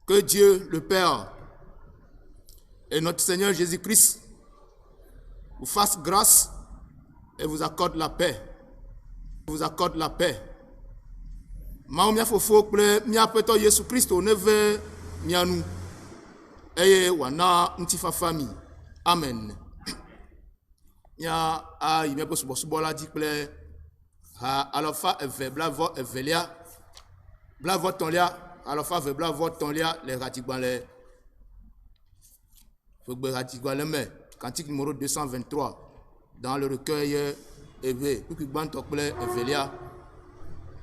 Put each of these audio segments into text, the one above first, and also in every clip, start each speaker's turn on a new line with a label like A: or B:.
A: Que Dieu le Père et notre Seigneur Jésus-Christ vous fasse grâce et vous accorde la paix. Vous accorde la paix. Maomia fofo kple miaƒetɔ Yesu Kristo neve mianu eye wana ŋutifafa mi. Amen. Mia ayi miaƒe subɔsubɔ la dzi kple ha alafa eve blavɔ evelia blavɔ tɔ̃lia alafa eve blavɔ tɔ̃lia le hatigbalẽ ƒegbe hatigbalẽ me cantique numéro 223 dans le recueil eve kpukpi gbãtɔ kple evelia.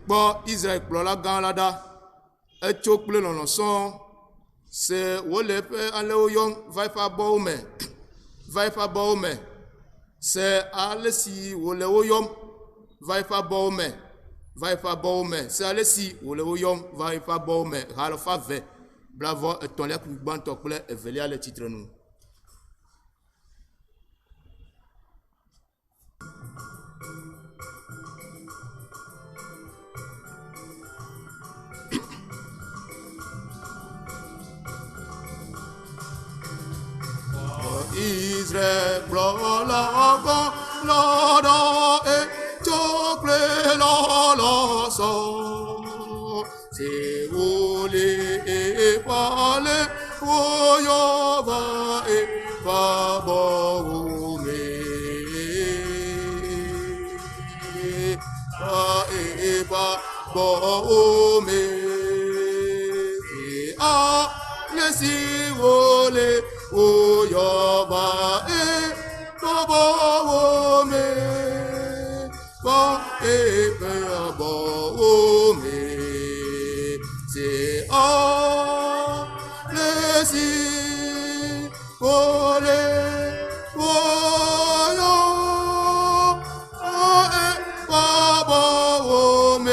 A: Kpɔ Israël kplɔla gã la ɖa etso kple lɔlɔ̃ sɔŋ se wole eƒe alewo yɔm va eƒe abɔwo me va eƒe abɔwo me se ale si wole wo yɔm va eƒe abɔwo me va eƒe abɔwo me se ale si wole wo yɔm va eƒe abɔwo me ha alafa eve blavɔ etɔ̃lia kpukpi gbãtɔ kple evelia le tsitrenu. Israël kplɔla gã la ɖa etso kple lɔlɔ̃sɔ se wole eƒale woyɔ va eƒe abɔwo me va eƒe abɔwo me ale si wole Oyoba Baba me Ba Baba me c'est le si ole Oyo Baba me Baba me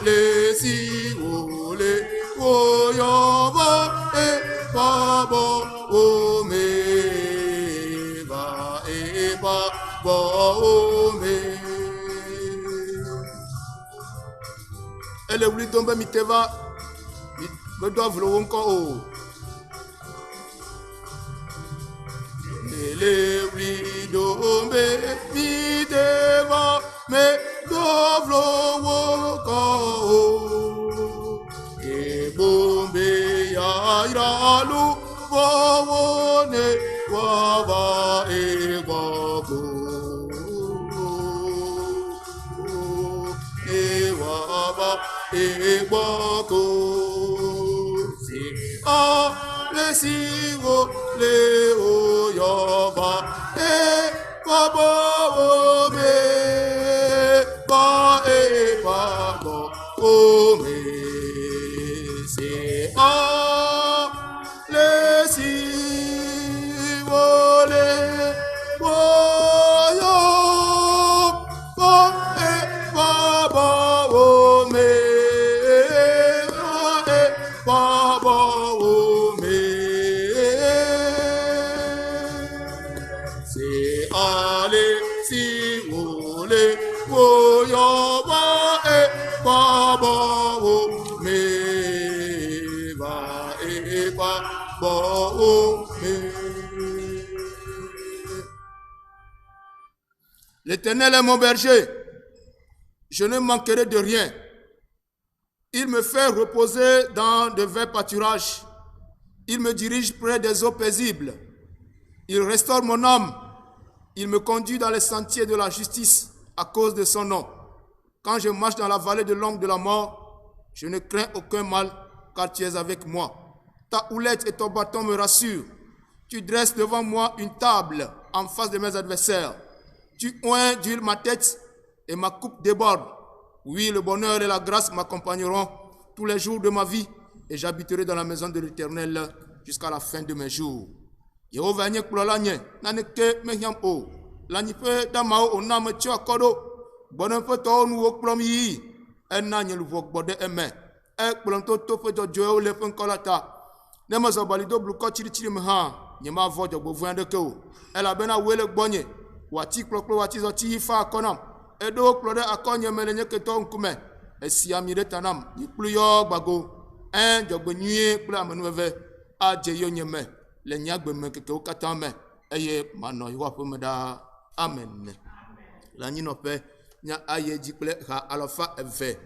A: le si ole oyoba baba ome ba baba ome ele wuli tombe miteva me doit vouloir encore o ele wuli tombe miteva me dovlo ko e bombe ya iralu wone wava e babo e wava e babo si a le sigo le oyoba e babo me ba e babo ome se a le si vole voyo ba e babo ome ba e babo ome se ale si vole voyo ba e babo me ba e babo me. L'Éternel est mon berger, je ne manquerai de rien. Il me fait reposer dans de verts pâturages. Il me dirige près des eaux paisibles. Il restaure mon âme. Il me conduit dans les sentiers de la justice à cause de son nom. Quand je marche dans la vallée de l'ombre de la mort, je ne crains aucun mal, car tu es avec moi. Ta houlette et ton bâton me rassurent. Tu dresses devant moi une table en face de mes adversaires. Tu oins d'huile ma tête et ma coupe déborde. Oui, le bonheur et la grâce m'accompagneront tous les jours de ma vie et j'habiterai dans la maison de l'Éternel jusqu'à la fin de mes jours. Yehovah nye kplɔla nye naneke mehiam o. Lanyiƒe damawo ona me tsyɔ akɔ ɖo. Gbɔnɔ ƒe tɔwo nu wo kplɔm yi. Ena nye luʋɔ gbɔ ɖe eme. Ekplɔm to toƒe dzɔdzɔewo le ƒe ŋkɔ la ta. Ne mezɔ bali do blukɔ tsiritsiri me hã, nyemavɔ dzɔgbevɔ̃e aɖeke o. Elabena wòe le gbɔnye. wati kplɔkplɔ wati zɔti fa akɔnam eɖo kplɔ ɖe akɔnye me le nye ketɔ ŋkume esi ami ɖe ta nam yikplu yɔ gbago dzɔgbenyuie kple amenuveve adze yonye me le nye agbeme kekewo katã me eye manɔ yehowa ƒe me ɖaa amen. Le anyinɔƒe nya aye dzi kple ha alafa eve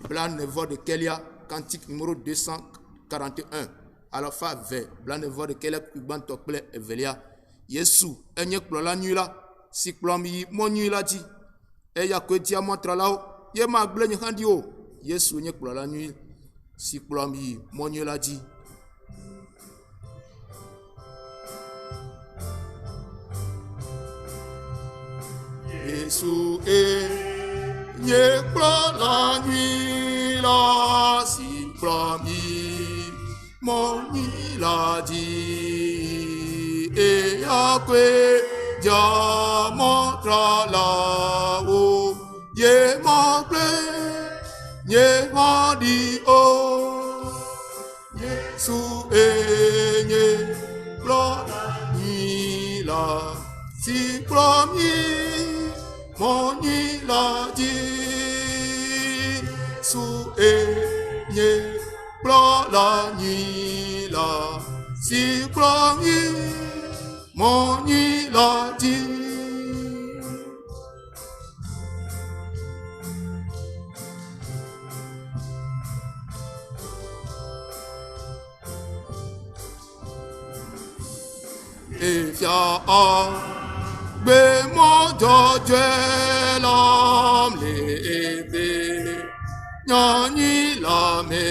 A: blaenevɔ ɖekelia cantique numéro 241 alafa eve blaenevɔ ɖekelia gbãtɔ kple evelia. Yesu enye kplɔla nyui la si kplɔm yi mɔ nyui la dzi eya koe tia mɔtralawo ye magblẽ nye hã ɖi o. Yesu enye kplɔla nyui si kplɔm yi mɔ nyui la dzi. Yesu enye kplɔla nyui la si kplɔm yi mɔ nyui la dzi eya koe tia mɔtralawo ye magblẽ nye hã ɖi o. Yesu enye kplɔla nyui la si kplɔm yi mɔ nyui la dzi. Yesu enye kplɔla nyui la si kplɔm yi mɔ nyui la dzi. Efia gbe mɔ dzɔdzɔe la lebe nyɔnyi la me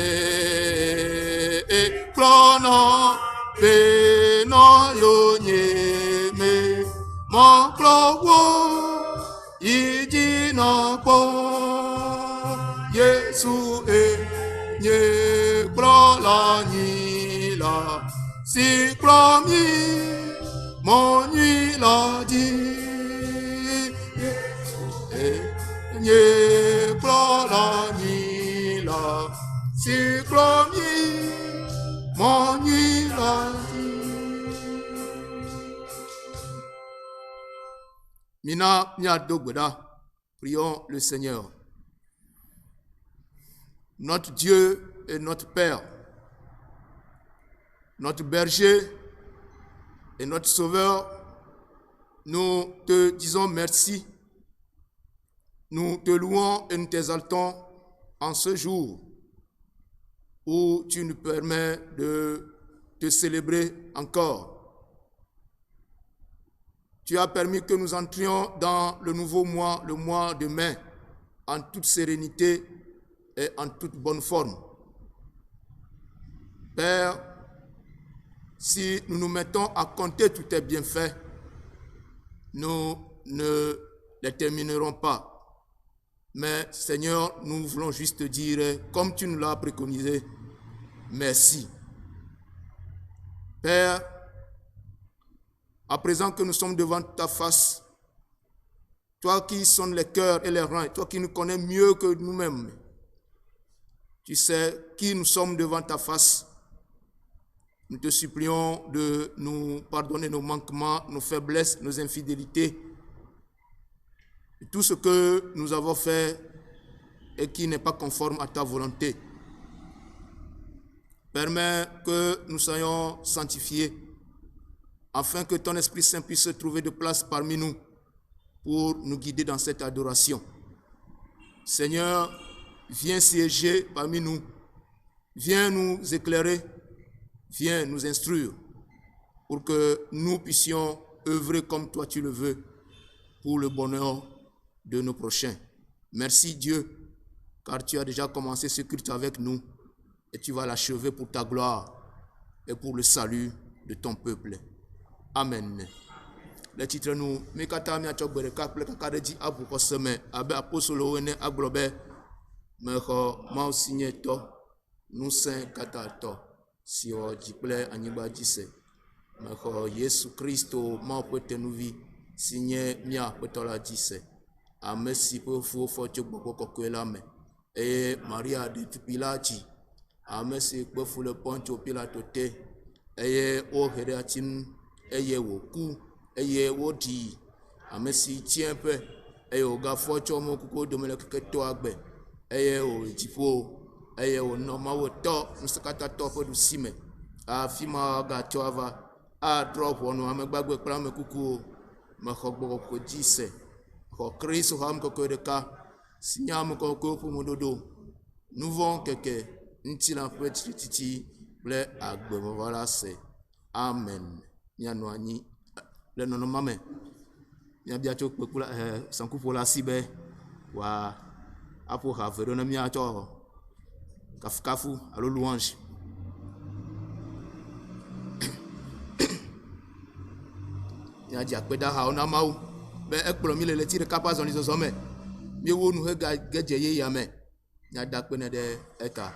A: ekplɔna bena yonye me mɔkplɔwo yi dzi na kpɔ. Yesu enye kplɔla nyui la si kplɔm yi mɔ nyui la dzi. Yesu enye kplɔla nyui la si kplɔm yi mɔ nyui la dzi. Mina miado gbe ɖa. Prions le Seigneur. Notre Dieu et notre Père, notre berger et notre Sauveur, nous te disons merci, nous te louons et nous t'exaltons en ce jour où tu nous permets de te célébrer encore. Tu as permis que nous entrions dans le nouveau mois, le mois de mai, en toute sérénité et en toute bonne forme. Père, si nous nous mettons à compter tous tes bienfaits, nous ne les terminerons pas. Mais Seigneur, nous voulons juste te dire, comme tu nous l'as préconisé, merci. Père, à présent que nous sommes devant ta face, toi qui sonnes les cœurs et les reins, toi qui nous connais mieux que nous-mêmes, tu sais qui nous sommes devant ta face. Nous te supplions de nous pardonner nos manquements, nos faiblesses, nos infidélités, tout ce que nous avons fait et qui n'est pas conforme à ta volonté. Permets que nous soyons sanctifiés, afin que ton Esprit Saint puisse se trouver de place parmi nous pour nous guider dans cette adoration. Seigneur, viens siéger parmi nous, viens nous éclairer, viens nous instruire pour que nous puissions œuvrer comme toi tu le veux pour le bonheur de nos prochains. Merci Dieu, car tu as déjà commencé ce culte avec nous et tu vas l'achever pour ta gloire et pour le salut de ton peuple. Amen. Le titre nous, Mekata mi achogbe ka ple kaka de abu ko seme abe apostolo wene aglobe meho ma osinye to nusen kata to si o jiple anyigba jise meho Yesu Kristo ma opetenuvi sinye mia petola jise amesi po fu fo chogbo kokwe la me e Maria de Pilachi amesi po fu le poncho Pilato te eye o here atin eye woku eye wodi ame si tient peu eye wògafɔ tsɔ mɔ kuku dome le keke tɔ agbe eye wò dziƒo eye wònɔ Mawu tɔ ŋusẽkatãtɔ ƒe ɖusi me afi ma gatsɔ ava adrɔ ʋɔnu ame gbagbe kple ame kukuwo mexɔ gbɔgbɔ dzi se xɔ Kristo xɔ ame kɔkɔe ɖeka si nye ame kɔkɔewo ƒe mɔdodo nu vɔ̃ keke ŋutilã ƒe titi kple agbevɔvɔ la se. Amen. Mianɔ anyi le nɔnɔma me. Miabia tso kpekula sankuƒo la si be wòa aƒo ha ve ɖo ne miatsɔ kafukafu alo louange. Miadzi akpedahawo na Mawu be ekplɔ mi le ɣleti ɖeka ƒe azɔlizɔzɔ me. Miewo nu hege dze yeyea me. Miada akpe ne ɖe eta.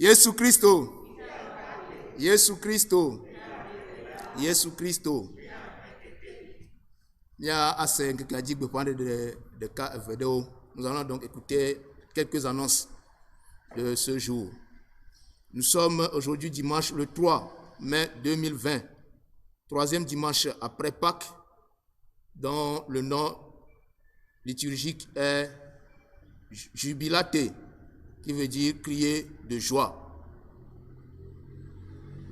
A: Yesu Kristo, Yesu Kristo, Yesu Kristo, Nous allons donc écouter quelques annonces de ce jour. Nous sommes aujourd'hui dimanche le 3 mai 2020, troisième dimanche après Pâques, dont le nom liturgique est Jubilate, qui veut dire crier de joie.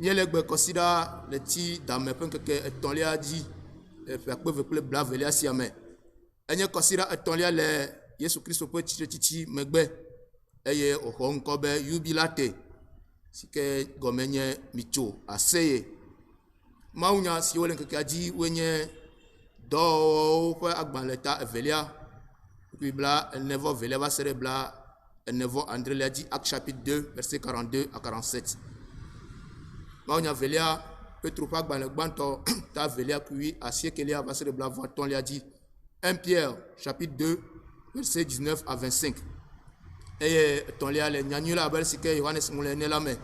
A: Nous allons considérer le petit dame que ton lien a dit. Bla si amé. Enye considère etolia le Yesu Christo peut titi megbe eye ohon kobe jubilate sike gomenye micho aseye maunya si wole nke adi wenye do pe agban leta evelia puis bla nevo velia va sere bla nevo André l'a dit Acte chapitre 2 verset 42 à 47 maunya velia Petro pas dans le banto ta velia puis à siekelia va sere bla voton l'a dit 1 Pierre chapitre 2 verset 19 à 25 et ton lia le nyanyula bel sike Johannes mulene la me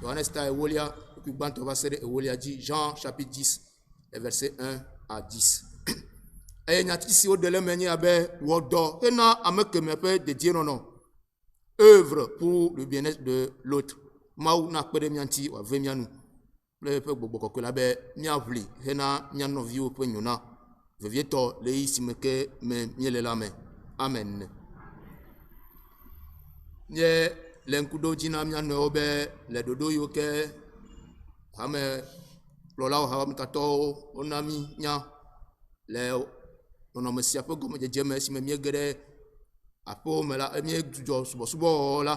A: Johannes ta ewolia puis banto va sere ewolia dit Jean chapitre 10 verset 1 à 10 et nyati si o de le menye abe wodo ena ameke me pe de dire non œuvre pour le bien-être de l'autre maou na pede mianti wa ve mianu le pe gbogbo ko la be miavli hena miano viu pe nyuna vevieto le isimeke me miele la me amen ye lenkudo jina miano obe le dodo yoke hame lola ha mtato onami nya le ono mesia pe gomo jeme si me miegere apo me la mi jujo subo la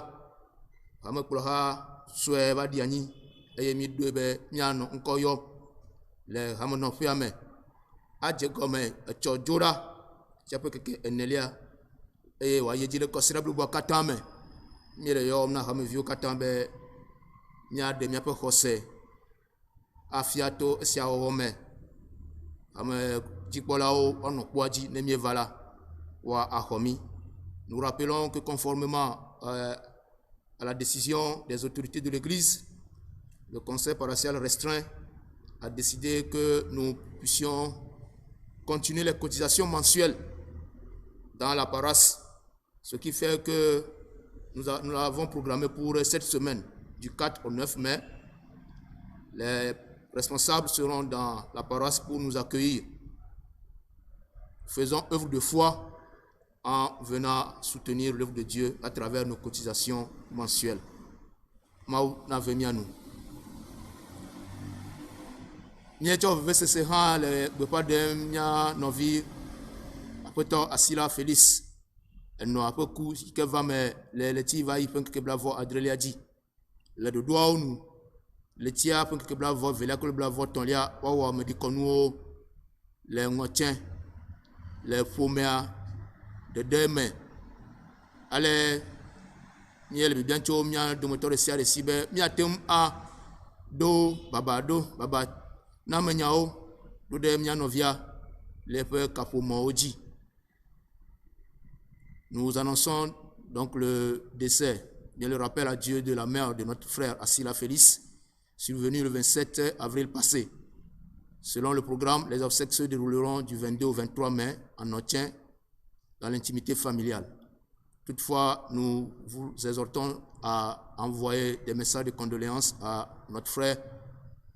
A: hame kloha swe ba diani eye mi dobe miano nkoyo le hame no fiame adje gome echo jora chape keke enelia eye wa yejile kosira blubo katame mire yo na hame viu katambe nya de mi ape hose afiato sia ome ame jipolao ono kwaji ne mi vala wa ahomi. Nous rappelons que conformément à la décision des autorités de l'Église, le conseil paroissial restreint a décidé que nous puissions continuer les cotisations mensuelles dans la paroisse, ce qui fait que nous l'avons programmé pour cette semaine, du 4 au 9 mai. Les responsables seront dans la paroisse pour nous accueillir. Faisons œuvre de foi en venant soutenir l'œuvre de Dieu à travers nos cotisations mensuelles. Maou na vemianu. Nieto vese se ha le bepa de nya novi apeto asila Félix no apeku ke va me le ti va y pen ke blavo adrelia di le do doa nu le tia pen ke blavo vela ko blavo ton lia wa me di konu le ngotien le fomea de demain ale miel bi biancho mia do moteur sia de sibe mia tem a do baba na menyao do de mia novia le pe kapomo oji. Nous annonçons donc le décès, bien le rappel à Dieu de la mère de notre frère Asila Félix, survenu le 27 avril passé. Selon le programme, les obsèques se dérouleront du 22 au 23 mai en Notien, dans l'intimité familiale. Toutefois, nous vous exhortons à envoyer des messages de condoléances à notre frère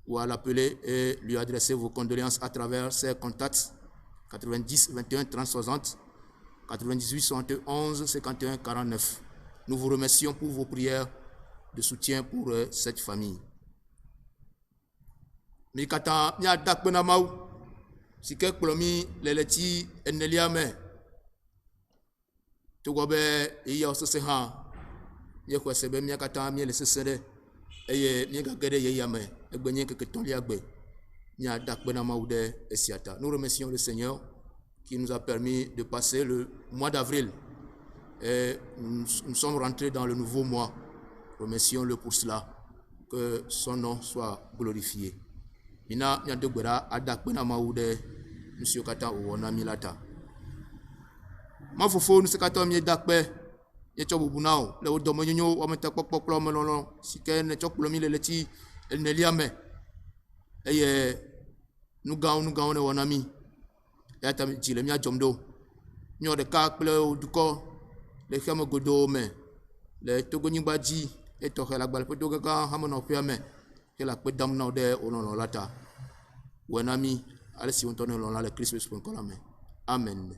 A: ou à l'appeler et lui adresser vos condoléances à travers ses contacts 90 21 30 60 98 71 51 49. Nous vous remercions pour vos prières de soutien pour cette famille. Mikata mia dakpena mau sike kplomi leleti eneliame tugobe iya osese ha ye kwesebe mia kata mia lesesere eye mia gagede ye yame egbenye keke tonli agbe mia dakpena mau de esiata. Nous remercions le Seigneur qui nous a permis de passer le mois d'avril et nous sommes rentrés dans le nouveau mois. Remercions-le pour cela, que son nom soit glorifié. Mina nya dogbera adakpena maude monsieur kata wona milata. Ma fofo nu sekata mi dakpe ye chobubunao le odomo nyonyo wa meta pokpoklo melolo sike ne choklo mi leleti elneliame eye nu gaun ne wona mi ya tam dzi le mía dzɔm ɖo. Míɔ ɖeka kple wo dukɔ le xeame godoo me le Togonyigba dzi etɔxɛ le agbalẽƒedo gãgã hamenɔƒea me hele akpe dam na wo ɖe wo lɔlɔ̃ la ta. Wɔe na mí ale si wo ŋutɔ ne lɔlɔ̃ le Kristo Yesu ƒe ŋkɔ la me. Amen.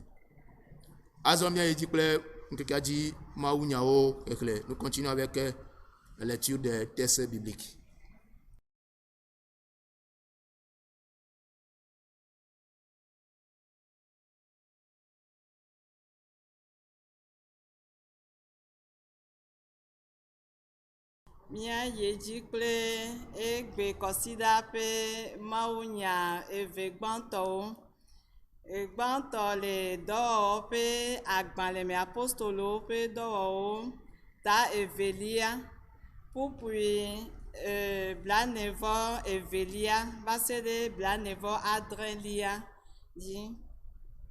A: Azɔ míayi dzi kple ŋkekea dzi mawunyawo xexlẽ. Nous continuons avec la lecture des textes bibliques.
B: Mia yedzi kple egbe kɔsida ƒe mawunya eve gbãtɔwo. Gbãtɔ le dɔwɔwɔ ƒe agbalẽ me apostolowo ƒe dɔwɔwɔ ta evelia, ƒuƒui blanevɔ evelia va se ɖe blanevɔ adrelia dzi.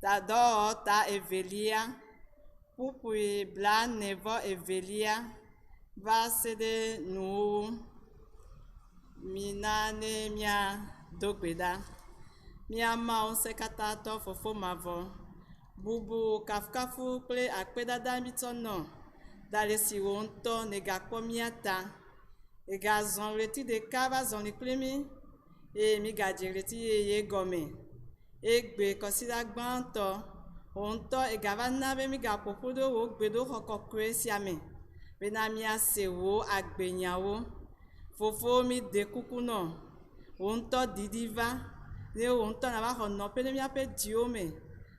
B: Ta dɔwɔwɔ ta evelia, ƒuƒui blanevɔ evelia va se ɖe nuwuwu. Mina ne mia do gbe ɖa. Mía Mawu Ŋusẽkatãtɔ Fofo mavɔ, bubu kafukafu kple akpedada mi tsɔ nɔ da le si wo ŋutɔ negakpɔ mía ta. Egazɔ ɣleti ɖeka va zɔli kpli mi eye mi gadze ɣleti yeye gɔme. Egbe kɔsida gbãtɔ, wo ŋutɔ egava na be mi gaƒoƒu ɖe wo gbedoxɔ kɔkɔe sia me bena míase wo agbenyawo. Fofo mi de kuku nɔ, wo ŋutɔ didi va. Ne wo ŋutɔ nava xɔ nɔƒe ɖe míaƒe dziwo me,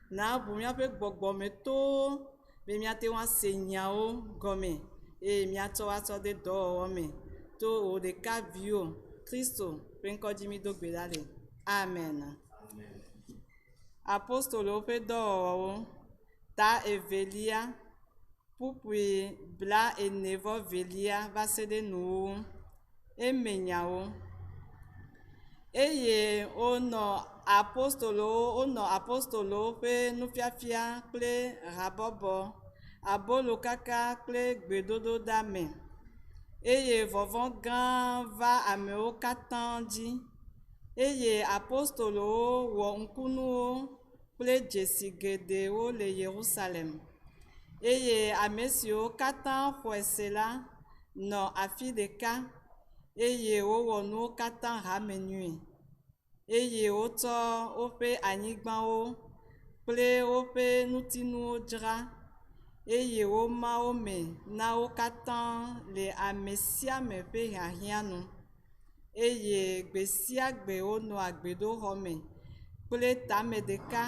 B: na ʋu míaƒe gbɔgbɔ me towo be míate ŋu ase nyawo gɔme eye míatsɔ woatsɔ de dɔwɔwɔ me to wo ɖeka viwo Kristo ƒe ŋkɔ dzi mi do gbe ɖa le. Amen. Apostolowo ƒe dɔwɔwɔwo ta evelia, ƒuƒui blaenevɔ velia va se ɖe nuwuwu. Emenyawo. Eye wonɔ apostolowo ƒe nufiafia kple habɔbɔ, abolo kaka kple gbedodo da me. Eye vɔvɔ̃ gã va amewo katã dzi. Eye apostolowo wɔ ŋkunuwo kple dzesi geɖewo le Yerusalem. Eye ame siwo katã xɔe se la nɔ afi ɖeka. Eye wowɔ nuwo katã hame nyuie. Eye wotsɔ woƒe anyigbawo kple woƒe nutinuwo dzra. Eye woma wo me na wo katã le ame sia ame ƒe hiahiã nu. Eye gbe sia gbe wonɔa gbedoxɔ me kple tame ɖeka.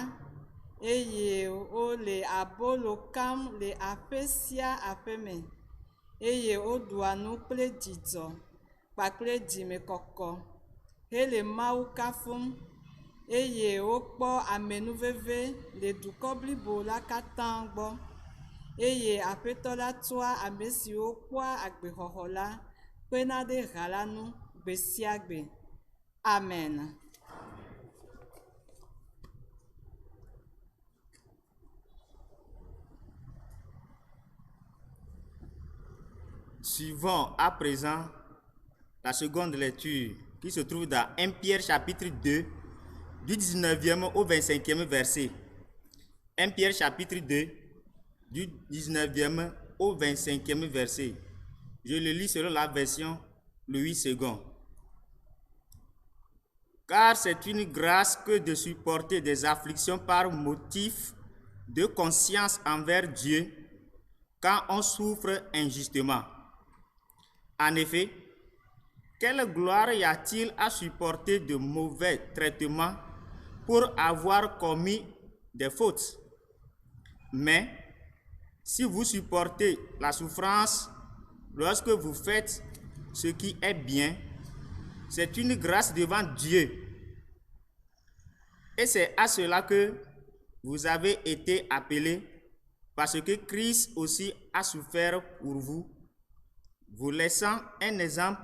B: Eye wole abolo kam le aƒe sia aƒe me. Eye woɖua nu kple dzidzɔ kpakple dzimekɔkɔ hele Mawu kafum. Eye wokpɔ amenuveve le dukɔ blibo la katã gbɔ. Eye Aƒetɔ la toa ame siwo kpɔa agbexɔxɔ la kpena ɖe ha la nu gbe sia gbe. Amen.
C: Suivons à présent la seconde lecture qui se trouve dans 1 Pierre chapitre 2 du 19e au 25e verset. 1 Pierre chapitre 2 du 19e au 25e verset. Je le lis selon la version Louis II. Car c'est une grâce que de supporter des afflictions par motif de conscience envers Dieu quand on souffre injustement. En effet, quelle gloire y a-t-il à supporter de mauvais traitements pour avoir commis des fautes? Mais si vous supportez la souffrance lorsque vous faites ce qui est bien, c'est une grâce devant Dieu. Et c'est à cela que vous avez été appelés, parce que Christ aussi a souffert pour vous, vous laissant un exemple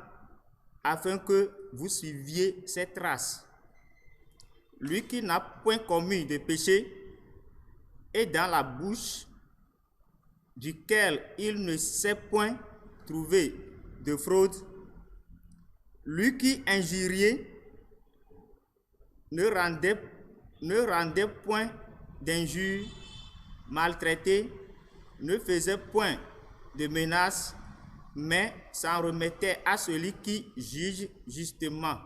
C: afin que vous suiviez ses traces. Lui qui n'a point commis de péché et dans la bouche duquel il ne s'est point trouvé de fraude, lui qui injuriait ne rendait point d'injures, maltraités, ne faisaient point de menaces, mais s'en remettaient à celui qui juge justement.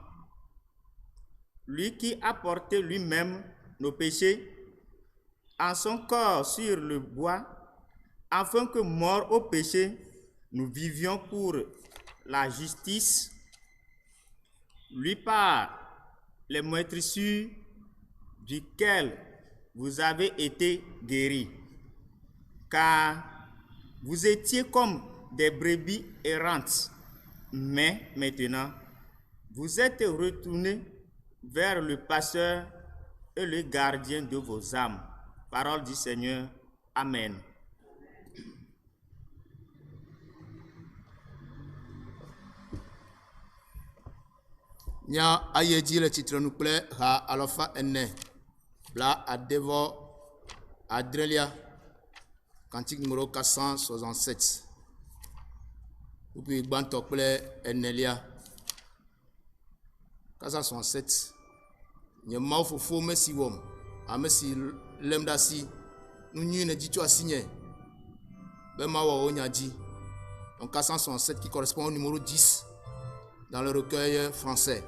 C: Lui qui a porté lui-même nos péchés en son corps sur le bois, afin que, morts au péché, nous vivions pour la justice. Lui par les meurtrissures duquel vous avez été guéris, car vous étiez comme des brebis errantes, mais maintenant vous êtes retournés vers le pasteur et le gardien de vos âmes. Parole du Seigneur. Amen.
A: Nya ayedi le titre nous plaît ha alofa ene bla adevo adrelia cantique numéro 467 ou puis banto plaît enelia 467 nye mau fofo mesi wom amesi lemda si nous nyu ne dit tu assigné ben ma wa onya dit donc 467 qui correspond au numéro 10 dans le recueil français.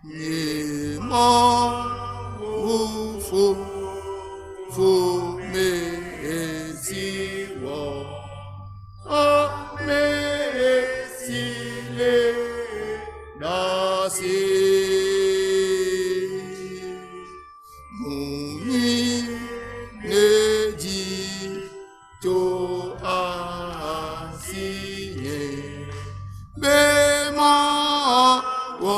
A: Ye ma ou fo me si wo o me si le da si muni ne di to a si ne be ma wo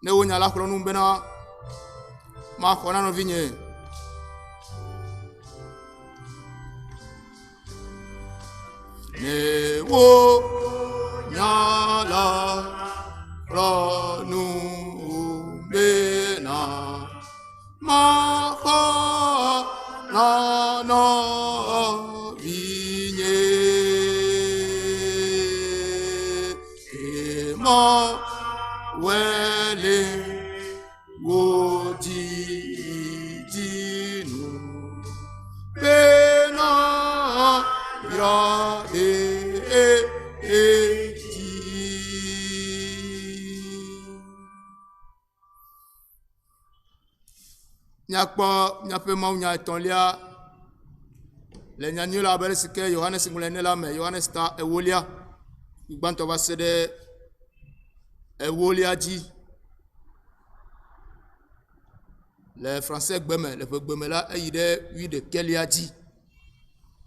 A: ne wo nyala kro nu bena ma khona no vinye ne wo nyala kro nu bena ma khona no vinye ma wele wo di nu bena ya di nyakpo nyape ma nya tonlia le nyanyula bele sike Yohanes ngulene la me Yohanes ta ewolia igbanto va sede ewolia dit. Les Français gbeme, le gbeme là, oui de quel il a dit.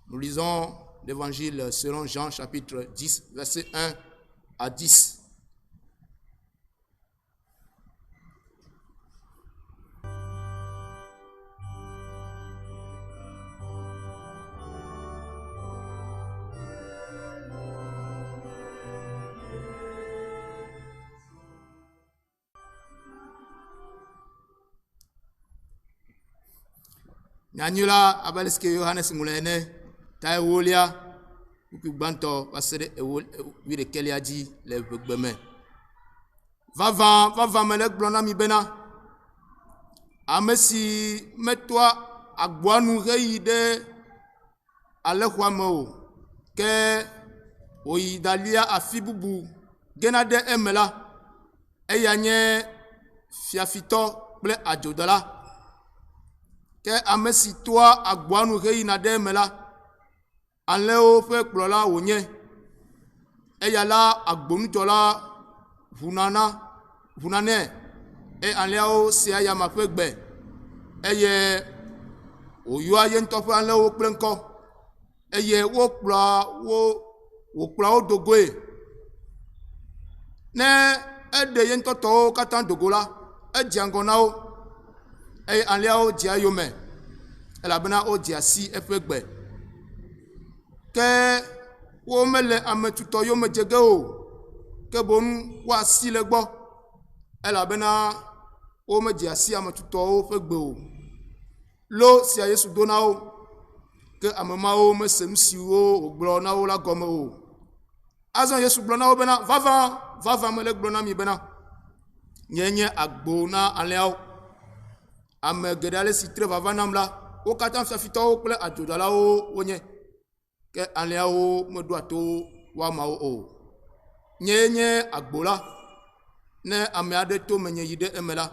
A: Nous lisons l'évangile selon Jean chapitre 10, verset 1 à 10. Nyanyula abaliske Yohanes ngulene ta ewolia upi banto pasere wi de kele a dit le gbeme va melek blona mi bena amesi metwa agboanu reide alekwamo ke oidalia afibubu genade emela eyanye fiafito ple ajodala ke amesi toa agboanu rei na de mela anleo fe kplola wonye eyala agbonu jola vunane e anleo se aya ma fe gbe eye oyo aye ntofe anleo plenko eye wo kpla wo dogoe ne ede ye ntoto katan dogola ejiangona o et en léo dia yome elle a bena o dia si efegbe ke wo mele ametuto yome jege o ke bon wa si le gbo elle a bena o me dia si ametuto o fegbe o lo si a Yesu dona o ke amemawo me se nu siwo wògblɔ na wo la gɔme o. Azɔ Yesu gblɔ na wo bena vava mele gblɔ na mi bena nye agbo na alẽawo. Ame geɖe ale si tre vava nam la, wo katã fiafitɔwo kple adzodalawo wonye. Ke alẽawo meɖoa to woamawo o. Nye agbo la, ne ame aɖe to menye yi ɖe eme la,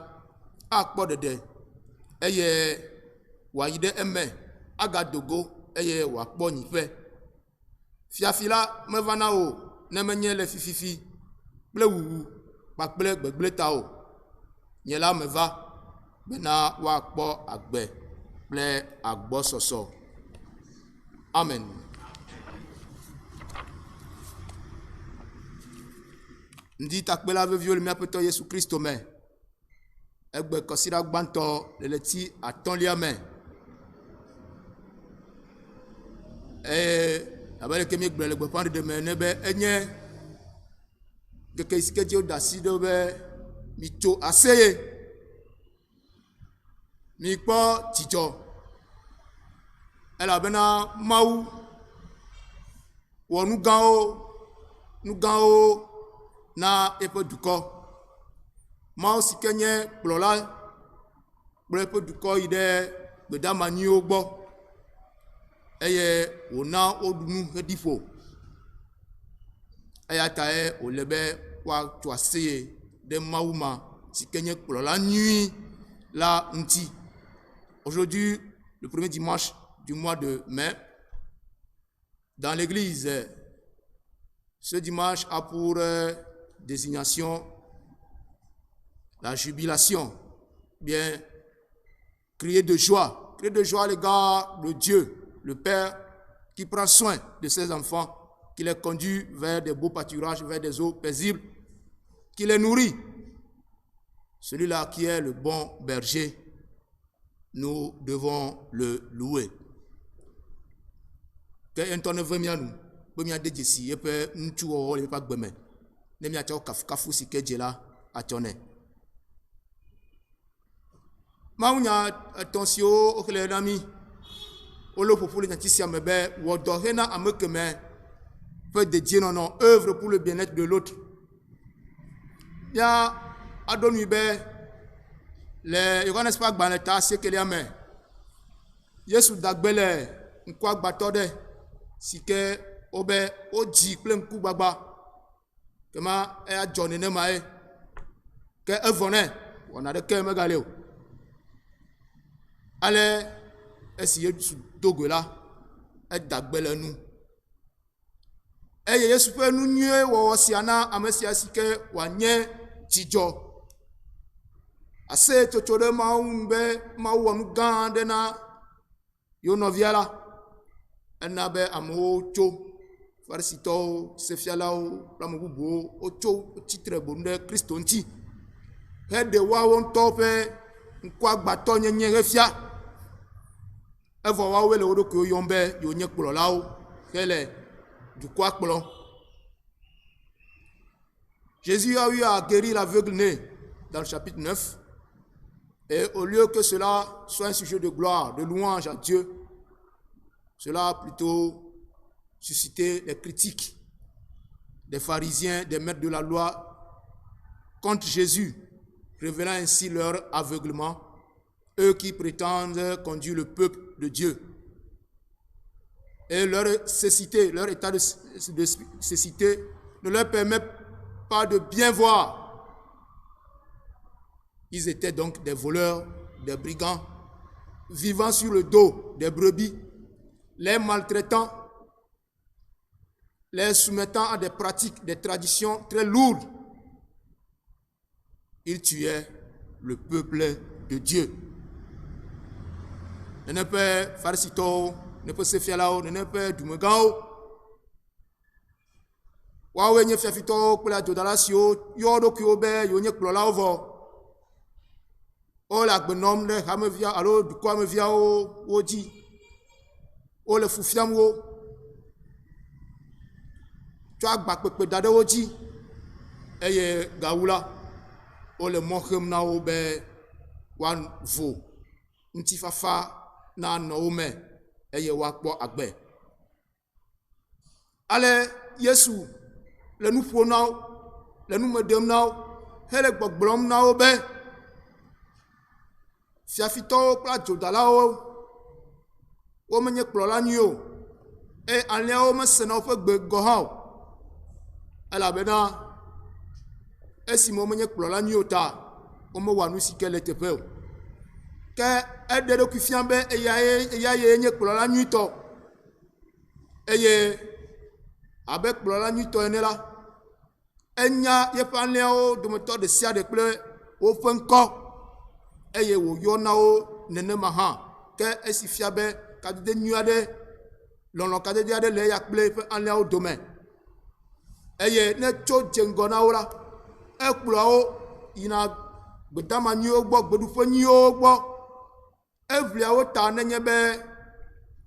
A: akpɔ ɖeɖe eye wòayi ɖe eme agadogo eye wòakpɔ nyiƒe. Fiafi la mevana o ne menye le fififi kple wuwu kpakple gbegblẽ ta o. Nye la meva bena woakpɔ agbe kple agbɔsɔsɔ. Amen. Ndi takpe la veviwo le míaƒe Tɔ Yesu Kristo me. Egbe kɔsiɖa gbãtɔ le leti 5 me. Abe leke míegblɔ le gbeƒãɖeɖe me ne be enye keke si ke dzi woda asi ɖo be mitso aseye, mikpɔ dzidzɔ, elabena Mawu wɔ nu gãwo na eƒe dukɔ. Mawu si ke nye kplɔla kple eƒe dukɔ yi ɖe gbedama nyuiwo gbɔ eye wòna woɖu nu heɖi ƒo. Eya tae wòle be woatso aseye ɖe Mawu ma si ke nye kplɔla nyui la ŋuti. Aujourd'hui, le premier dimanche du mois de mai, dans l'église, ce dimanche a pour désignation la jubilation, bien crier de joie à l'égard de Dieu, le Père qui prend soin de ses enfants, qui les conduit vers des beaux pâturages, vers des eaux paisibles, qui les nourrit. Celui-là qui est le bon berger, nous devons le louer. Que un vraiment nous, be mia de djesi epe ntchu wo le pa gbeme. Ne mia cha kafu si ke djela atone. Maunya attention o kle nami. Olo popule nyatisia mebe wo do hena amekeme peut dédier non œuvre pour le bien-être de l'autre. Ya adonu be le Yohanes pa gba le ta se kele ame. Yesu dagbele nkwa gbatode sike obe oji kple nku gbagba kema e adzo nenema e ke evone wona de ke megale o ale esi Yesu dogo la e dagbele nu eye Yesu ƒe nu nyuie wɔwɔ sia na ame sia sike wanye dzidzɔ ase tsotso ɖe Mawu be Mawu wɔ nu gã aɖe na yo nɔvia la ena be amewo tso Farisitɔwo, sefialawo, kple ame bubuwo wotso tsitre bonu ɖe Kristo ŋuti heɖe woawo ŋutɔ ƒe ŋkuagbatɔ nyenye hefia evɔ woawoe le wo ɖokuiwo yɔm be yewonye kplɔlawo hele dukɔa kplɔm. Jésus a eu à guérir l'aveugle né dans le chapitre 9 et au lieu que cela soit un sujet de gloire, de louange à Dieu, cela a plutôt suscité les critiques des pharisiens, des maîtres de la loi contre Jésus, révélant ainsi leur aveuglement, eux qui prétendent conduire le peuple de Dieu. Et leur cécité, leur état de cécité ne leur permet pas de bien voir. Ils étaient donc des voleurs, des brigands, vivant sur le dos des brebis, les maltraitant, les soumettant à des pratiques, des traditions très lourdes. Ils tuaient le peuple de Dieu. Ne peut Farisito, ne peut Sefialao, ne peut Dumegao. Wawe nye fiafito kple adodalasio yodo kiobe yonye kplɔlawo vɔ. O le agbenom ɖe hamevia alo dukɔameviawo wo dzi. O le fufiam wo. Tsɔ agbakpekpe da ɖe wo dzi eye gawu la o le mɔ xem na wo be woavo ŋutifafa na nɔ wo me eye woakpɔ agbe. Ale Yesu le nu ƒo na wo, le nu me ɖem na wo, hele gbɔgblɔm na wo be fiafitɔwo kple adzodalawo womenye kplɔla nyui o, eye alẽawo mesena woƒe gbe gɔ hã o, elabena esime womenye kplɔla nyui o ta womewɔa nu si ke le teƒe o. Ke eɖe ɖokui fia be eya ye nye kplɔla nyuitɔ, eye abe kplɔla nyuitɔ ene la, enya yeƒe alẽawo dometɔ ɖe sia ɖe kple woƒe ŋkɔ, eye wòyɔna wo nenema hã. Ke esi fia be kadede nyui aɖe, lɔlɔ kadede aɖe le eya kple eƒe alẽawo dome, eye ne tso dze ŋgɔ na wo la, ekplɔa wo yina gbedama nyuiwo gbɔ, gbeɖuƒe nyuiwo gbɔ, eʋlia wo ta nenye be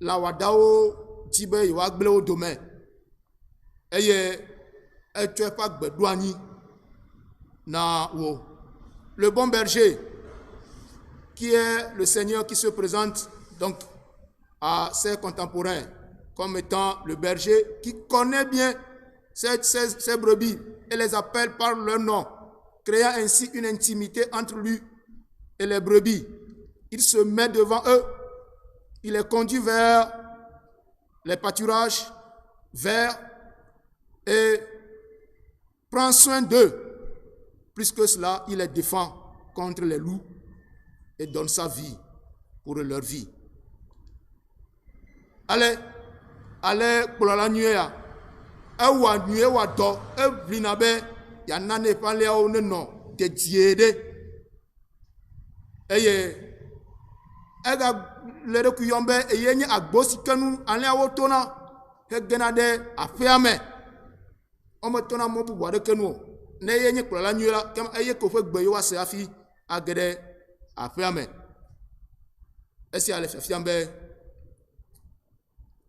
A: lã wɔdawo di be yewoagblẽ wo dome, eye etsɔ eƒe agbe ɖo anyi na wo. Le bon berger, qui est le Seigneur qui se présente donc à ses contemporains comme étant le berger qui connaît bien ses brebis et les appelle par leur nom, créant ainsi une intimité entre lui et les brebis. Il se met devant eux, il les conduit vers les pâturages verts et prend soin d'eux. Plus que cela, il les défend contre les loups et donne sa vie pour leur vie. Allez, kplɔla nyuie ya, ewɔa nyuie wɔ dɔ, eʋlina be yanane eƒe alẽawo nenɔ dedie ɖe, eye ega le ɖokui yɔm be eye nye agbo si ke nu alẽawo tona hegena ɖe aƒea me, wometona mɔ bubu aɖeke nu o. Ne eye nye kplɔla nyuie la, eye ko ƒe gbe yewoase hafi age ɖe aƒea me. Esia le fiafiam be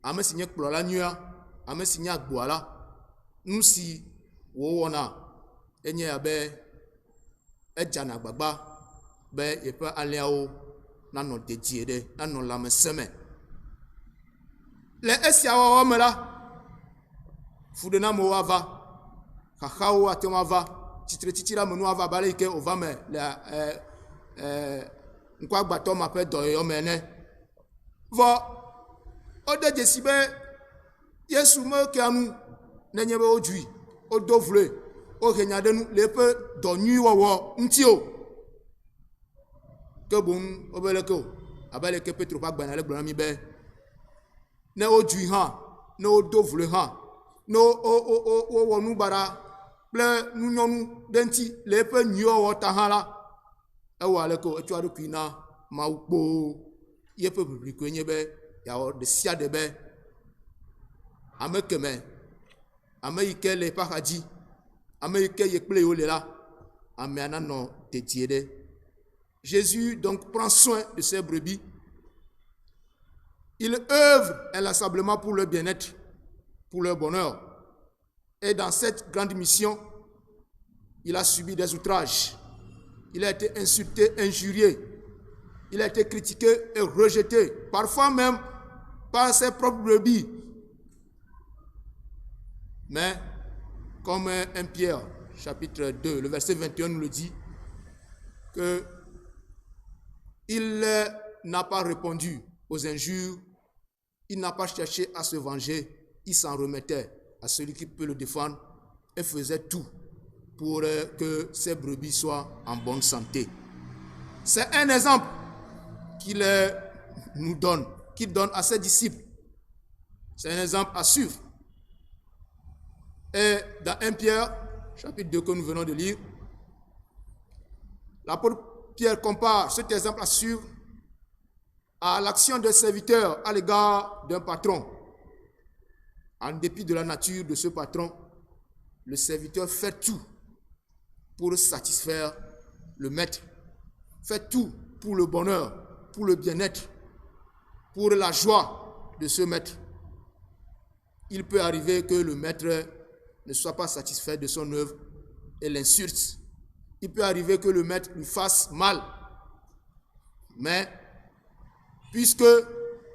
A: ame si nye kplɔla nyuia, ame si nye agboa la, nu si wòwɔna enye abe edzana agbagba be yeƒe alẽawo nanɔ dedie ɖe, nanɔ lãmesẽ me. Le esia wɔwɔ me la, fuɖenamewo ava, xaxawo ate ŋu ava, tsitretitira me nu ava abe ale yi ke wòva me le ŋkuagbatɔ ma ƒe dɔyɔyɔ me ene. Vɔ wode dzesi be Yesu mekea nu nenye be wodzui, wodo vloe, wohe nya ɖe nu le eƒe dɔ nyui wɔwɔ ŋuti o. Ke boŋ wobe leke o, abe ale ke Petro ƒe agbalẽ le gblɔ na mi be ne wodzui hã, ne wodo vloe hã, ne wowɔ nu baɖa kple nunyɔnu ɖe ŋuti le eƒe nyuiwɔwɔ ta hã la, ewɔ aleke o, etsɔ eɖokui na Mawu kpoo. Yeƒe ʋiʋli koe nye be yeawɔ ɖe sia ɖe be ame keme, ame yi ke le eƒe axadzi, ame yi ke ye kple yewo le la, amea nanɔ dedie ɖe. Jésus donc prend soin de ses brebis. Il œuvre inlassablement pour leur bien-être, pour leur bonheur. Et dans cette grande mission, il a subi des outrages. Il a été insulté, injurié. Il a été critiqué et rejeté, parfois même par ses propres brebis. Mais, comme 1 Pierre, chapitre 2, le verset 21 nous le dit, que il n'a pas répondu aux injures, il n'a pas cherché à se venger, il s'en remettait à celui qui peut le défendre et faisait tout pour que ses brebis soient en bonne santé. C'est un exemple qu'il nous donne, qu'il donne à ses disciples. C'est un exemple à suivre. Et dans 1 Pierre, chapitre 2 que nous venons de lire, l'apôtre Pierre compare cet exemple à suivre à l'action d'un serviteur à l'égard d'un patron. En dépit de la nature de ce patron, le serviteur fait tout pour satisfaire le maître, fait tout pour le bonheur, pour le bien-être, pour la joie de ce maître. Il peut arriver que le maître ne soit pas satisfait de son œuvre et l'insulte. Il peut arriver que le maître lui fasse mal. Mais, puisque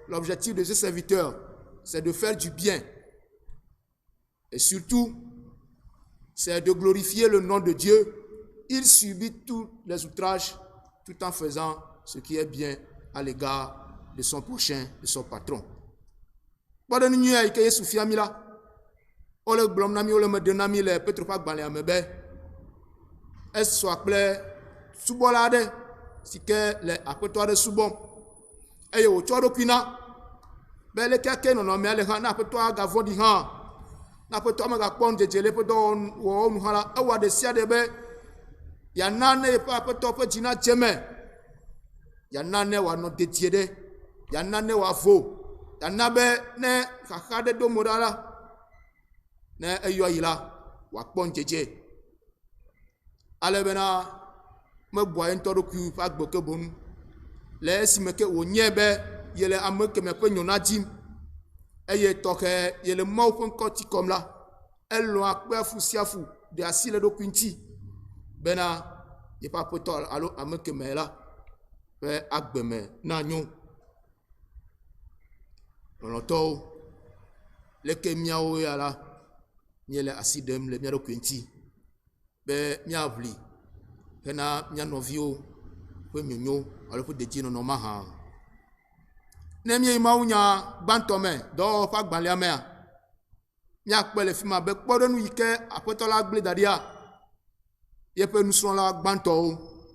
A: l'objectif de ce serviteur, c'est de faire du bien. Et surtout, c'est de glorifier le nom de Dieu. Il subit tous les outrages tout en faisant ce qui est bien à l'égard de son prochain, de son patron. Pendant que nous avons souffert, nous avons blâmé, nous avons donné les peut-être pas balé à me bé. Est-ce soit clair, sous-bolade, si que les apôtres de sous-bon. Et au toit de Quina, ben les quelqu'un non mais les gens apôtres gavon di han. N'apôtres ma gapon de Dieu les apôtres ou nous hala awa de sia de bé. Ya nane pas apôtres pour dina tcheme. Ya nane wa no détiédé. Ya nane wa fo. Ya nabe ne kakade do modala. Ne eyo ila wa pon jeje. Ale bena me boye ntoro ku pa gboke bon le si me ke onyebe yele ame ke me pe nyona dim eye toke yele mau pon koti comme là elle lo akpe fu siafu de asile do kunti bena ye pa potol alo ame ke me la pe agbeme na nyu lonoto le ke miawo ya la yele asidem le miaro kunti be miavli kena mia novio pe miunyo ale pe deji no ma ha ne mi maunya bantome do pa gbanle amea mia pele fi ma be podonu yike apotola gble dadia ye pe nu son la gbanto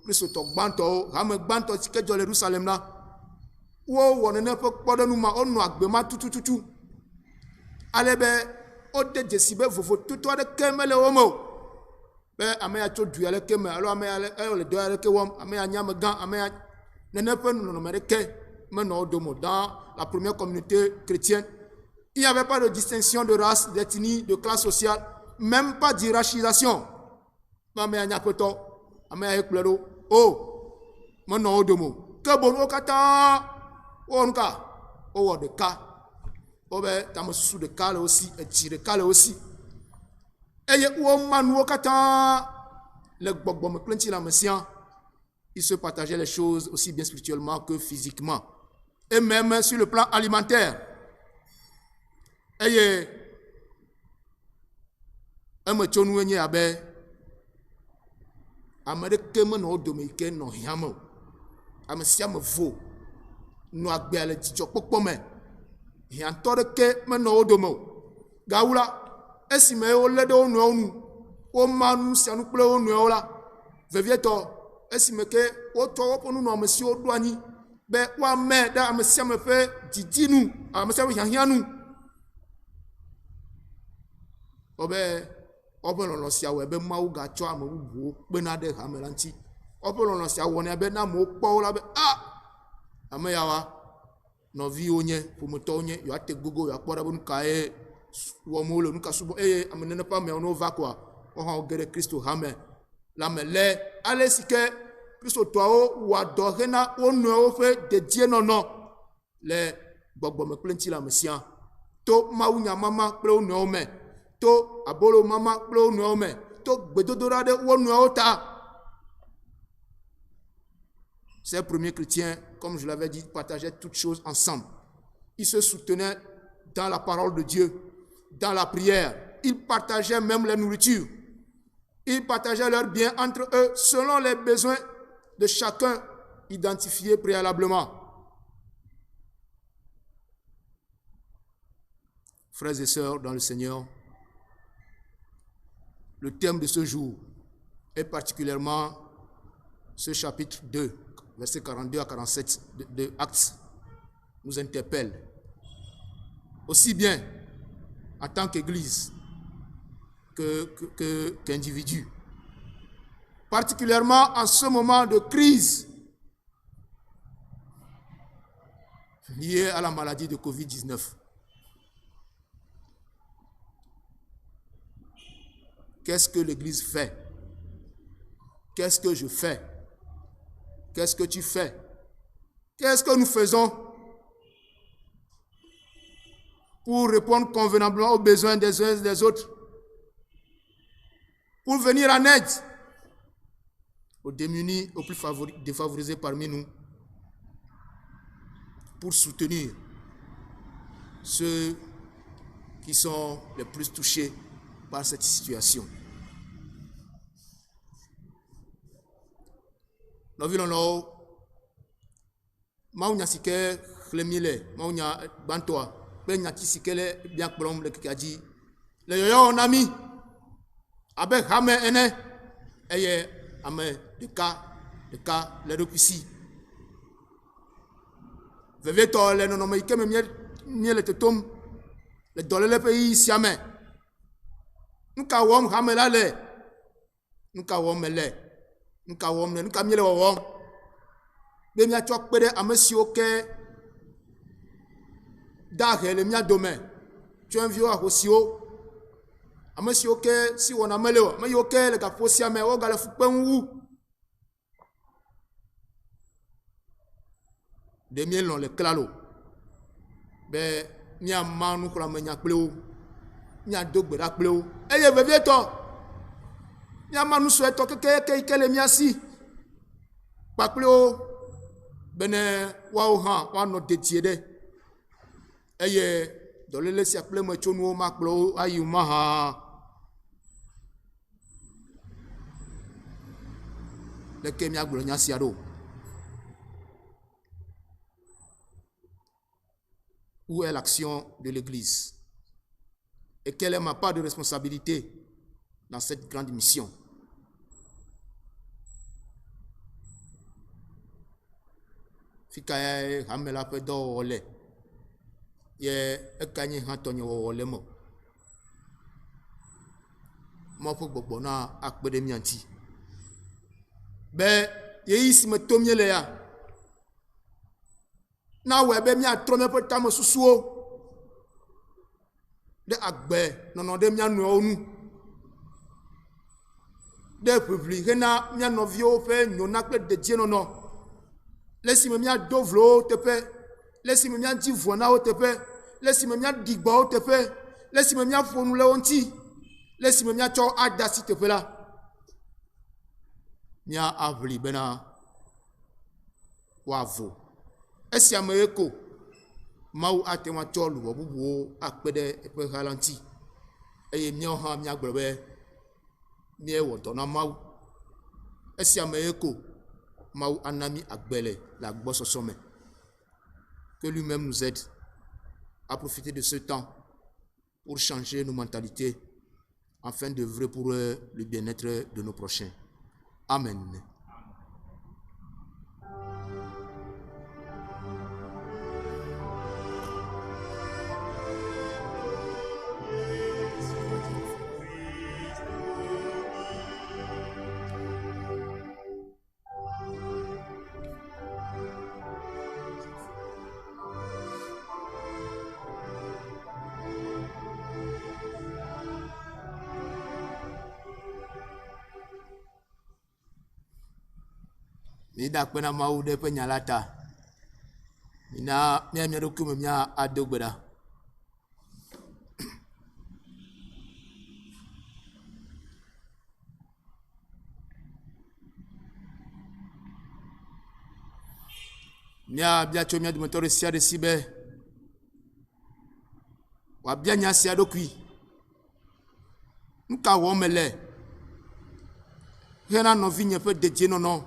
A: Christ to gbanto ha me gbanto ti ke jo Jerusalem la wo won ne pe podonu ma onu agbe ma tutututu ale be o de jesibe fofo tutu de kemele omo be ameya to du ale keme alo ameya le do ale ke wom ameya nyam gan ameya nene pe no me ke me no domo dans la première communauté chrétienne il n'y avait pas de distinction de race, d'ethnie, de classe sociale, même pas d'hierarchisation. Ameya nyapoto ameya eklero oh me no domo ke bon o kata onka o wo de ka o be tamosu de ka le aussi et ti de ka le aussi. Et il se partageait les choses aussi bien spirituellement que physiquement. Et même sur le plan alimentaire. Et un tchonou n'y abe. Américain no dominicain no yamo. Amesiam vo. No agbele dijo pokpome. Yantore ke no domo. Gaoula. Esime o le do nu onu o manu si anu ple o nu ola vevieto esime ke o to o ponu no amesi o do ani be wa me da amesi am fe didinu amesi am hianu obe lo si awe be mawu ga cho am wuwo pe na de hamelanti lo si awon be na mo po la be ame yawa no vi onye pomoto onye yo ate gogo yo akpora bun kae womolo nuka subo amenene pa me ono va quoi on gere Christo hame la mele ale sike Christo toao wa dohena onu o fe de die nono le gbogbo me plenti la mesia to maunya mama ple onu o me to abolo mama ple onu o me to gbedodora de onu o ta. Ces premiers chrétiens, comme je l'avais dit, partageaient toutes choses ensemble. Ils se soutenaient dans la parole de Dieu, dans la prière. Ils partageaient même la nourriture. Ils partageaient leurs biens entre eux selon les besoins de chacun identifiés préalablement. Frères et sœurs dans le Seigneur, le thème de ce jour est particulièrement ce chapitre 2, versets 42 à 47 de Actes, nous interpelle. Aussi bien en tant qu'Église qu'individu. Particulièrement en ce moment de crise liée à la maladie de Covid-19. Qu'est-ce que l'Église fait? Qu'est-ce que je fais? Qu'est-ce que tu fais? Qu'est-ce que nous faisons pour répondre convenablement aux besoins des uns et des autres? Pour venir en aide aux démunis, aux plus défavorisés parmi nous. Pour soutenir ceux qui sont les plus touchés par cette situation. Nous vivons Maunya sike khlemile maunya bantoa benya tisikele bien plomb le kikaji le yo nami abe hame ene eye ame de cas le repisi veve to le no me keme mie le tetom le dole le pays siame nka wom hame la le nka wom le nka wom le nka miele wom be mia tsɔ kpe ɖe ame siwo ke dahe le mia dome tsyɔ̃eviwo ahosiwo ame siwo ke si wɔna mele o ame yiwo ke le gaƒo sia me wo gale fukpeŋu wu ɖe mielɔ le klalo be miama nuxlɔ̃amenya kple wo miado gbe ɖa kple wo eye vevietɔ miama nusuetɔ keke yi ke le mia si kpakple wo bene wawo hã woanɔ dedie ɖe eye dɔléle sia kple metsonuwo makplɔ wo ayi ma hã leke miagblɔ nya sia ɖo où est l'action de l'Église et quelle est ma part de responsabilité dans cette grande mission? Fikaye hamela pe do wole ye ekanye han tonye wole mo fo gbogbo na akpede mianti be ye isi me tomye le ya na we be mi atrome pe tamo susuo de agbe nono de mi anu onu de publi hena mi anovio fe nyona pe de die nono laissez-moi mia dovlo tepe laissez-moi mia divona o tepe laissez-moi mia digba o tepe laissez-moi mia fonule onti laissez-moi mia cho adasi tepe la mia avli bena wavo esi ameko mau atewa cho lu bubu akpede epe halanti eye mia ha mia gbebe mia woto na mau esi ameko Maou Anami Agbele, la bosse au sommet. Que lui-même nous aide à profiter de ce temps pour changer nos mentalités afin d'œuvrer pour le bien-être de nos prochains. Amen. Ida kwena mau de pe nyalata ina mia dokume mia adogbeda mia bia chomia de motor sia de sibe wa bia nya sia dokui nka wo mele hena no vinye pe de no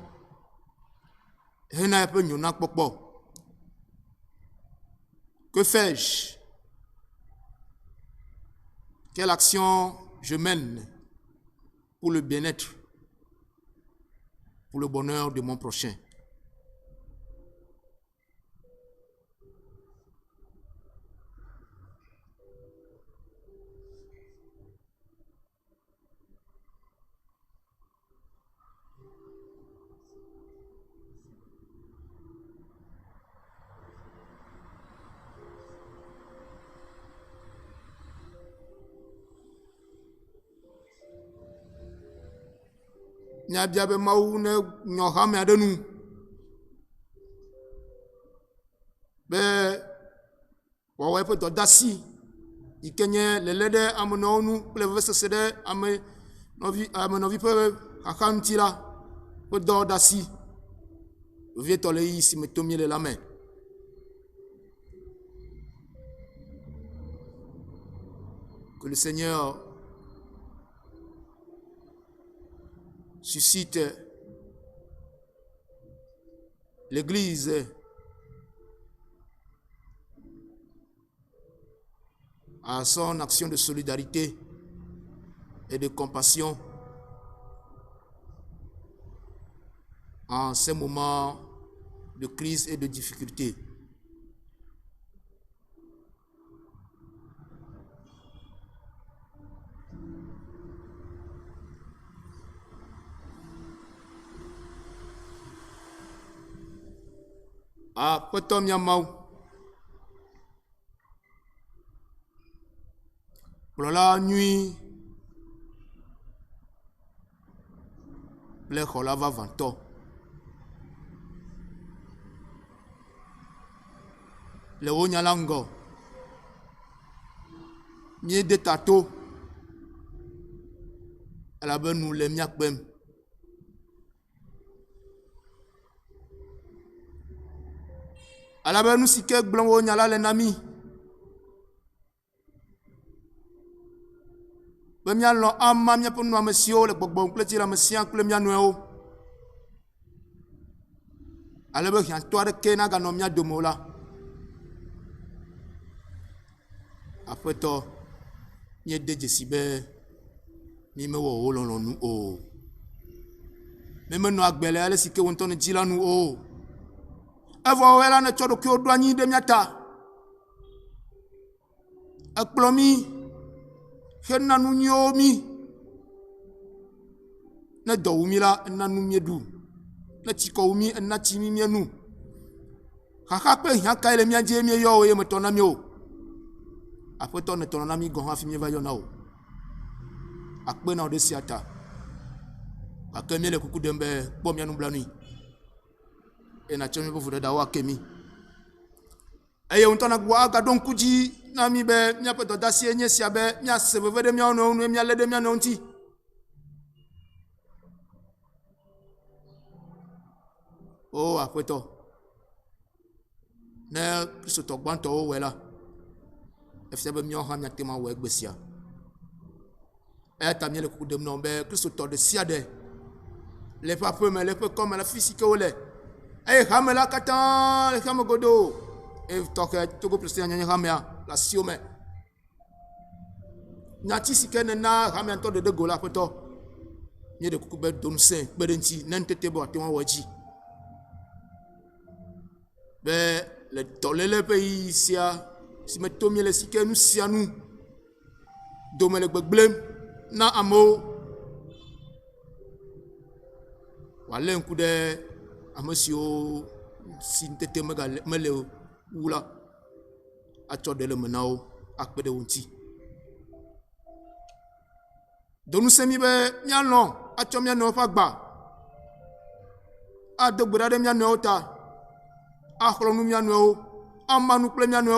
A: que fais-je? Quelle action je mène pour le bien-être, pour le bonheur de mon prochain? Nya biabe mau ne nyohame adenu be wawe pe dodasi ikenye lelede amononu plevese sede ame novi pe akantira pe dodasi vie tole isi metomi le lame Que le Seigneur suscite l'Église à son action de solidarité et de compassion en ces moments de crise et de difficulté. Potom Yamau. Pour la nuit, le chola va vanto. Le Onyalango. Mié de tato. Elle a ben nous les miakbem. Alabe nous si ke blanc wo nyala le nami. Be mia lo amma mia po no amesio le gbogbo nkleti la mesia kle mia no. Alabe hian to de ke na ga no mia domola. Après to ni de jesibe ni me wo lo nu o. Me me no agbele ale si ke won to ne jila nu o. Avant wela na chodo kyo douani de miata. Akplomi henna nu nyomi. Na dowumi la na nu miedu. Na chiko umi na chimi mienu. Kaka pe hia kai le mia je mie yo ye metona mi o. Après ton ton ami gon ha fi mi va yo na o. Akpe na o de siata. Akeme le kuku dembe bom ya nu blani. Et na chomi pour da wa kemi eye on tona gwa ga don kuji na mi be nya pe da si enye sia be nya se be de mi ono nu mi ale de mi ono nti o apeto na Kristo to gban to wela e fi be mi o ha nya tema wa egbesia e ta mi le ku dem no be Kristo to de sia de le pa peu mais le peu comme la physique o le eh hamela katan le ham godo e toke togo presti anya hamia la siome nyati sikene na hamia to de gola peto nye de kukube domsen bedenti nentete bo atewa waji be le tolele pe isia si metomi le sikenu sianu domele gbeglem na amo wale nkude Amasio sintete mele wula acho de le menao akpede wunti donu semi be mialon acho miano fa gba adogbura de miano ta akhlonu miano amanu ple miano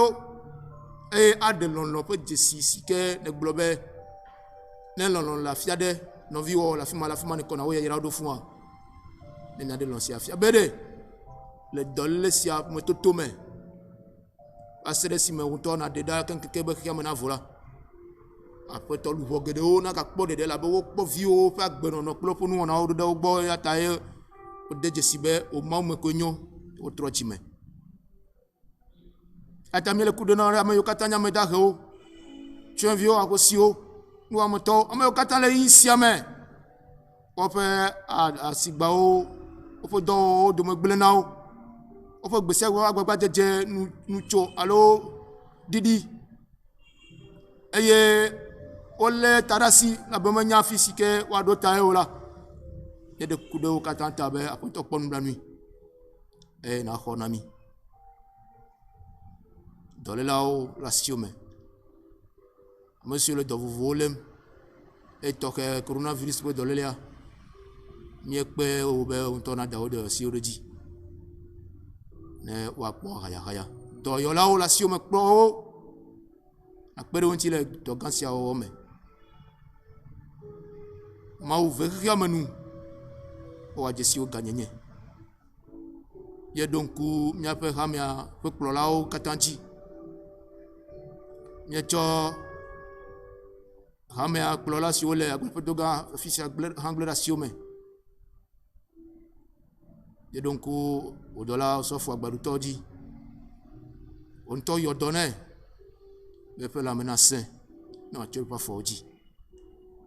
A: e adelon lo pe jesi sike ne globe ne lon la fiade no viwo la fima ne kona wo yira do fun ne na de lon si afia bede le dolle si a moto tome asere si me wuto na de da kan keke be kiam na vola après to lu vogede o na ka kpo de la be wo kpo vi o fa gbe no klo fo nu na o do gbo ya ta e o de jesibe o ma me konyo o tro chime ata mi le ku de na ra me yo katanya me da ho chien vio a ko si o nu amoto me yo katanya le isi ame o pe a sigba o fo do me gbele na o fo gbese wa agbagba jeje nu cho alo didi eye ole tarasi la be manya fisike wa do ta e ola ye de kudo katanta be apoto pon la nuit e na khonami dole lao la siome monsieur le dovu volem e toke coronavirus be dole ya miekpe o be untona dawo si oreji ne wa po haya do yo lao la siome kpo akpere wonti le to gansia o me ma o ve riamanu o ajesi o ganyenye ye donku mia pe hamia pe klolao katanji nye cho Hame a klola siole a gulpedoga fisi a hanglera siome. Et donc au dollar sauf à Barutoji. On t'a y donné. Mais peut la menacer. Non, tu ne peux pas faire dit.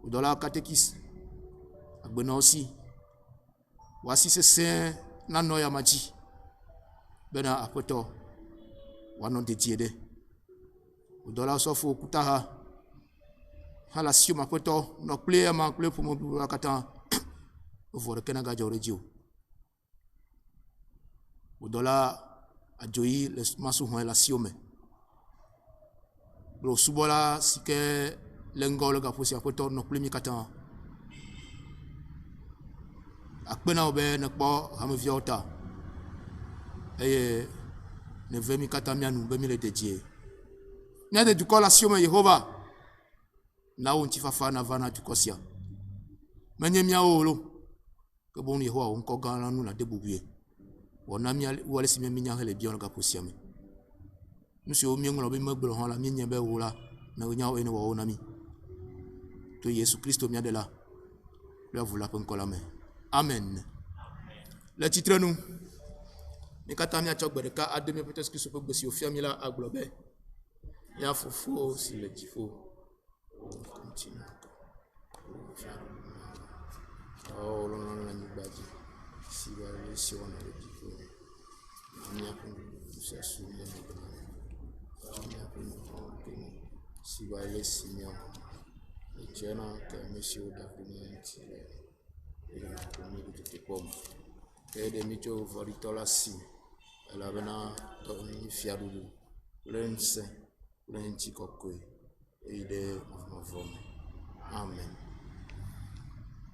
A: Au dollar catéchis. A Bena aussi. Voici ce saint Nanoya Maji. Bena a poto. Wanon dédié. Au dollar sauf au Kutaha. Hala sio mapoto. No player ma player pour mon akatan. Vous Kenaga Joregio. Au dollar a joyi le masu la siome. Bro subola sike lengol ga posi apoto no plemi katan. Akpena obe ne kpo ha me viota. Eye ne vemi katan mianu be mi le dédié. Nya de du kola siome Yehova. Na on ti fafa na vana du kosia. Menye mia olo. Ke bon Yehova on ko gan nu na debubuye. On a mis ou aller si bien mignon les biens ga posiame. Nous sommes mieux ngolo be meglo la minya be wula na nya ene wo nami. To Yesu Christo mia de là. Lui vous la penkola me. Amen. Le titre nous. Ni katamia chok be ka ademi peut-être que ce peut gossi au fiami là à globé. Ya fofo si le tifo. Continue. Oh non la ni baji. Si va le si on a le tifo. Si va aller signer et tu as un monsieur d'avenir et la première de tes pommes et des mitos volitola si elle avait un fiadou l'un l'un ticoque et des mouvements. Amen.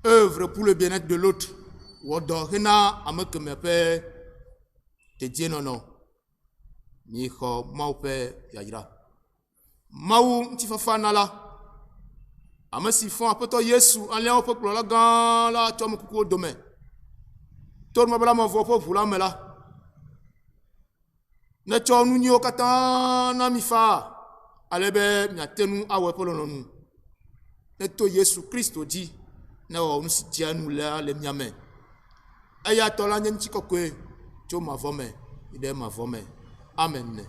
A: Œuvre pour le bien-être de l'autre. Wodorina avec mes pères. Te die non ni ko maupe yajira mau nti fafa nala amasi fon apoto Yesu en lien au la gan la tom kuko dome tor ma bla ma vo po vula mela ne cho nu ni o kata na mi fa alebe nya tenu awe polo nonu ne to Yesu Christo di na o nu si dia nu la le miame aya to la nyen ti kokwe to ma vome ide ma vome amen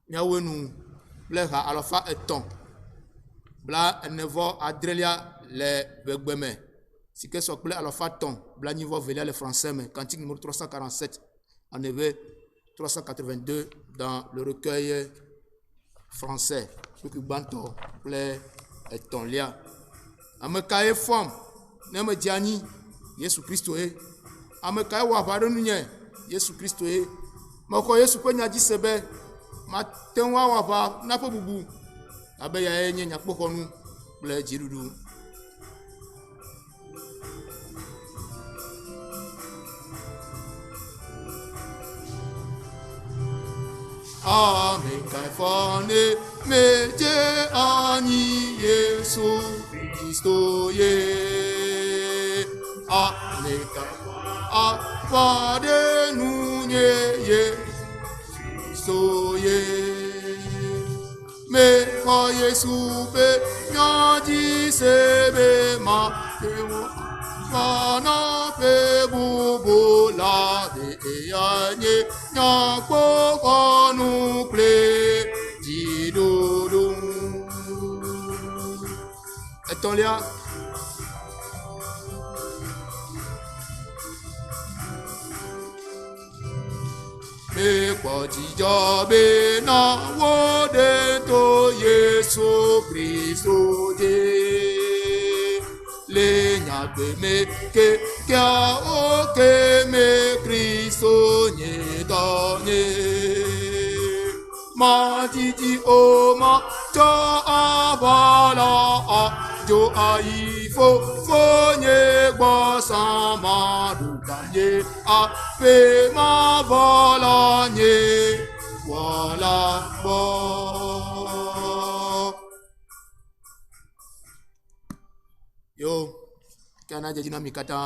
A: nyawe nu bleha alofa eton bla nevo adrelia le begbeme si que so ple alofa ton bla niveau velia le français mais cantique numéro 347 en éveil 382 dans le recueil français que banto ple eton lia amekae forme ne me diani Yesu Christo e amekae wa ba nu nye Yesu Christo e mako Yesu ko nya ji sebe ma tenwa wa ba na po bubu abe ya enye nya poko nu ble jirudu Amen kai fane meje ani Yesu Christo ye Amen kai Apade nunye Yesu ye me ko Yesu be nyaji sebe ma kana pe bubu la de yanye nyako konu ple jidodu etolia me kwa jijabe na wode to Yesu Christo de le nyagbe me ke kya o ke me Christo nye donye ma jiji o ma cho avala a jo aifo fonye gba sama dukanye a pe ma volanye wala bo yo kana jina mikata